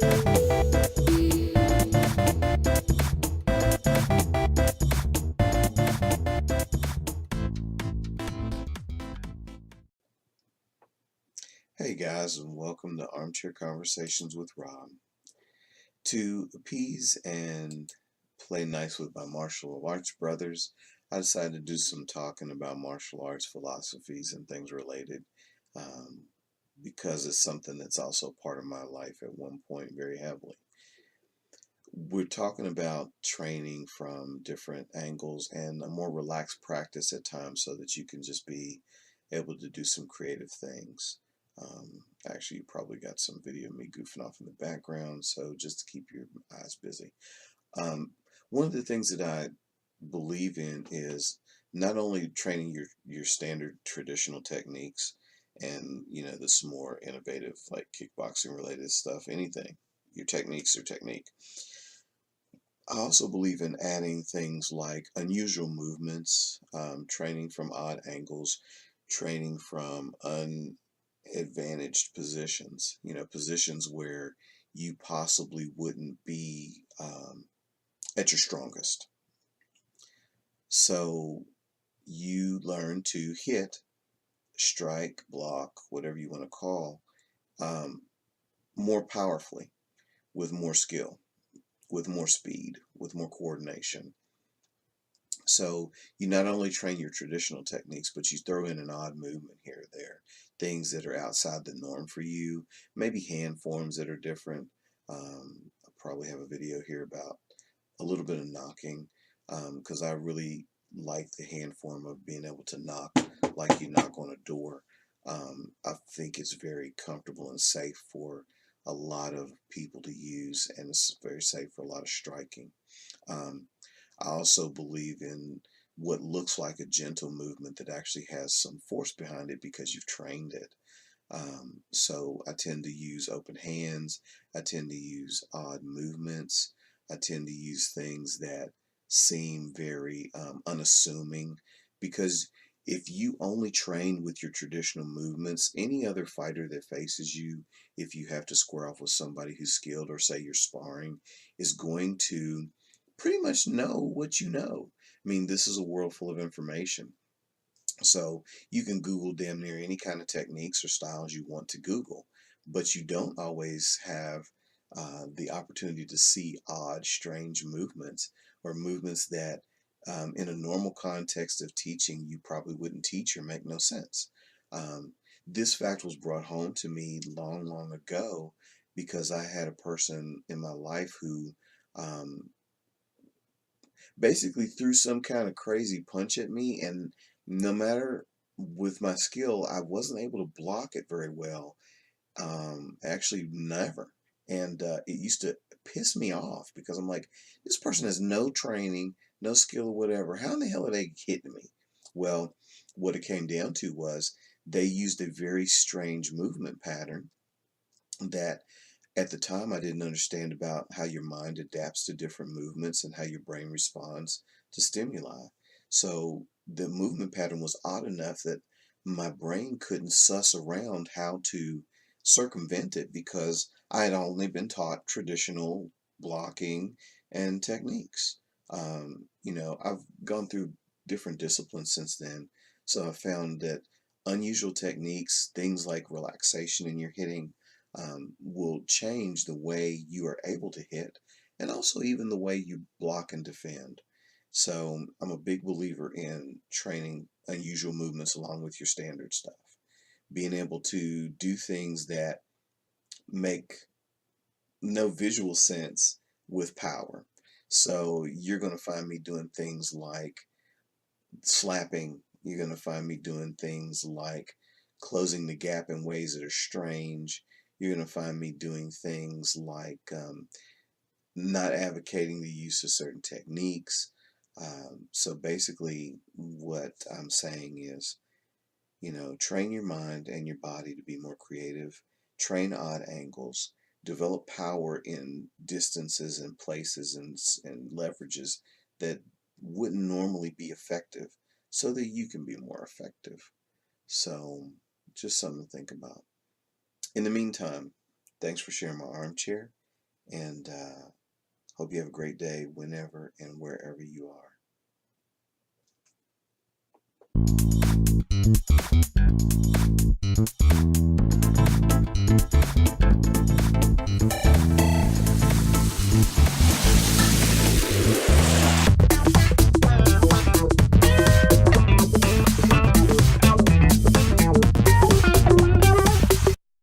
Hey guys, and welcome to Armchair Conversations with Rob. To appease and play nice with my martial arts brothers, I decided to do some talking about martial arts philosophies and things related um, because it's something that's also part of my life at one point very heavily. We're talking about training from different angles and a more relaxed practice at times so that you can just be able to do some creative things. Actually, you probably got some video of me goofing off in the background, so just to keep your eyes busy. Um, One of the things that I believe in is not only training your standard traditional techniques and this more innovative like kickboxing related stuff, anything. Your techniques are technique. I also believe in adding things like unusual movements, training from odd angles, training from unadvantaged positions, positions where you possibly wouldn't be at your strongest. So you learn to hit, strike, block, whatever you want to call, um, more powerfully, with more skill, with more speed, with more coordination. So you not only train your traditional techniques, but you throw in an odd movement here or there, things that are outside the norm for you, maybe hand forms that are different. I probably have a video here about a little bit of knocking because I really like the hand form of being able to knock like you knock on a door. I think it's very comfortable and safe for a lot of people to use, and it's very safe for a lot of striking. Um, I also believe in what looks like a gentle movement that actually has some force behind it because you've trained it. So I tend to use open hands. I tend to use odd movements. I tend to use things that seem very unassuming because if you only train with your traditional movements, any other fighter that faces you, if you have to square off with somebody who's skilled or say you're sparring, is going to pretty much know what you know. I mean, this is a world full of information. So you can Google damn near any kind of techniques or styles you want to Google, but you don't always have the opportunity to see odd, strange movements or movements that in a normal context of teaching you probably wouldn't teach or make no sense. This fact was brought home to me long, long ago because I had a person in my life who um, basically threw some kind of crazy punch at me, and no matter with my skill, I wasn't able to block it very well. Actually, never. And it used to piss me off because I'm like, this person has no training, no skill or whatever. How in the hell are they hitting me? Well, what it came down to was they used a very strange movement pattern that at the time I didn't understand about how your mind adapts to different movements and how your brain responds to stimuli. So the movement pattern was odd enough that my brain couldn't suss around how to circumvent it because I had only been taught traditional blocking and techniques. I've gone through different disciplines since then, so I found that unusual techniques, things like relaxation in your hitting, will change the way you are able to hit and also even the way you block and defend. So I'm a big believer in training unusual movements along with your standard stuff. Being able to do things that make no visual sense with power. So you're going to find me doing things like slapping. You're going to find me doing things like closing the gap in ways that are strange. You're going to find me doing things like not advocating the use of certain techniques. So basically, what I'm saying is, train your mind and your body to be more creative, train odd angles, develop power in distances and places and leverages that wouldn't normally be effective so that you can be more effective. So, just something to think about. In the meantime, thanks for sharing my armchair. And hope you have a great day whenever and wherever you are.